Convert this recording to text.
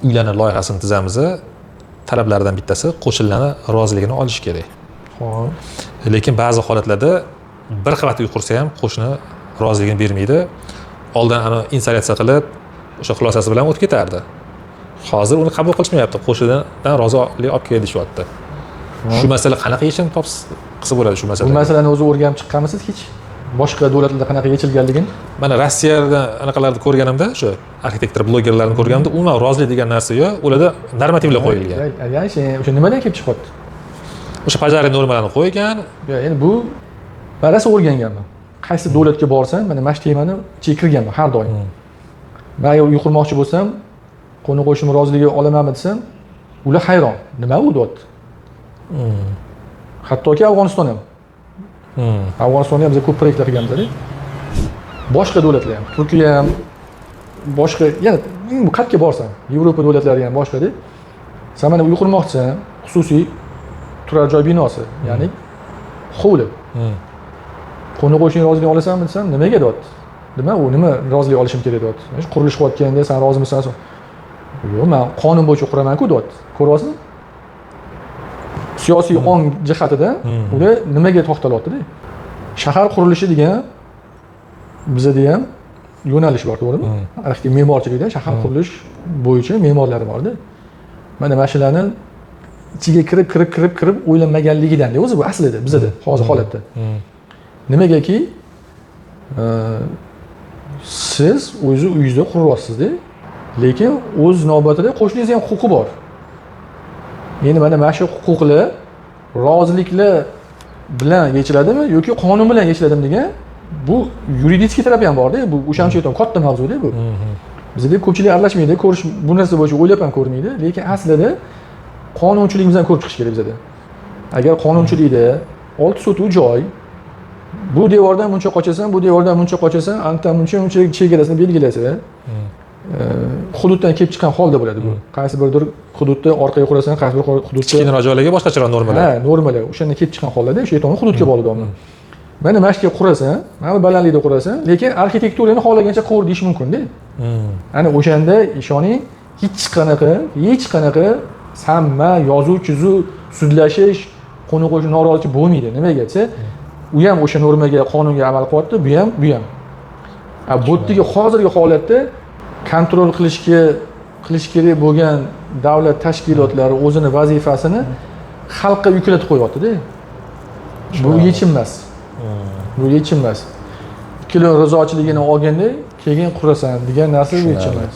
uylarni loyihasini tuzamiz. Talablardan bittasi qo'shnilarni roziligini olish kerak. Xo'p. Lekin ba'zi holatlarda bir qavat uy qursa ham qo'shni roziligini bermaydi. Oldin ana installyatsiya qilib, o'sha xulosasi bilan o'tib ketardi. Hozir uni qabul qilishmayapti. Qo'shnidan rozilik olib keldi deyapti. Shu masala qanaqa yechim qilsa bo'ladi shu masala? Bu masalani o'zi o'rganib chiqqanmisiz hech? Boshqa davlatlarda qanaqa yechilganligini? Mana Rossiyada anaqalarni ko'rganimda, o'sha arxitektor blogerlarni ko'rganimda, umuman rozilik degan narsa yo'q. Ularda normativlar qo'yilgan. Ya'ni o'sha nimadan kelib chiqyapti? O'sha pajariy normalarni qo'ygan. Endi bu barasa o'rganganman. Qaysi davlatga borsam, mana mana shu temani ichiga kirganman har doim. Men agar uy qurmoqchi bo'lsam, qo'ni qo'shnim roziligi olamanmi desam, ular hayron. Nima u deyapti? Hattoki Afg'oniston ham. Afg'onistonda ham biz ko'p proyektlar qilganmiz-da. Boshqa davlatlar ham, Turkiya ham, boshqa, yana bu qayerga borsam, Yevropa davlatlari ham boshqa-da. Sen mana uy qurmoqchisan, xususiy turar joy binosi, ya'ni hovli. Qo'ni qo'shning rozilik olasanmi desam, nimaga deyapti? Nima u, nima rozilik olishim kerak deyapti. Mana qurilish qilayotganda sen rozimisan? Yo'q, men qonun bo'yicha quraman-ku deyapti. Ko'ryapsizmi? Siyosiy ong jihatidan ular nimaga to'xtalyapti-da? Shahar qurilishi degan bizda ham yo'nalish bor, to'g'rimi? Arxitektura me'morchilikda shahar qurilish bo'yicha me'morlar bor-da. Mana mashinani ichiga kirib o'ylanmaganligidan o'zi bu aslida bizda hozir holatda. Nimagaki siz o'zi uyingizni quryapsiz-da, lekin o'z navbatida qo'shningiz ham huquqi bor. Endi mana shu huquqlar roziliklar bilan yechiladimi yoki qonun bilan yechiladimi degan bu yuridik taraf ham bor-da, bu o'shaning uchun katta mavzu-da bu. Bizda ko'pchilik aralashmaydi, ko'rish bu narsa bo'yicha o'ylab ham ko'rmaydi, lekin aslida qonunchiligimizdan ko'rib chiqish kerak bizda. Agar qonunchilikda 6 sotuv joy, bu devordan buncha qochasan, bu devordan buncha qochasan, aniqdan buncha chegarasini belgilasa, hududdan kelib chiqqan holda bo'ladi bu. Qaysi birdir hududda orqaga qurasan, qaysi bir hududda kichkina joylarga boshqacharoq normalar. Ha, normalar. O'shandan kelib chiqqan holda o'sha yetimni hududga bog'liq bo'ladi. Mana mashqga qurasan, mana balandlikda qurasan, lekin arxitekturani xohlagancha qur deyish mumkin-da. Ana o'shanda ishoning hech qanaqa samma, yozuv, chizuv, sudlashish, qo'ni qo'shni norozilik bo'lmaydi. Nimaga desa, u ham o'sha normaga, qonunga amal qilyapti, bu ham. Bu yerdagi hozirgi holatda kontrol qilish kerak bo'lgan davlat tashkilotlari o'zini vazifasini xalqqa yuklatib qo'yapti-da. Bu yechim emas. Bu yechim emas. Ikkala rizochiligini olganda keyin qurasan degan narsa yechim emas.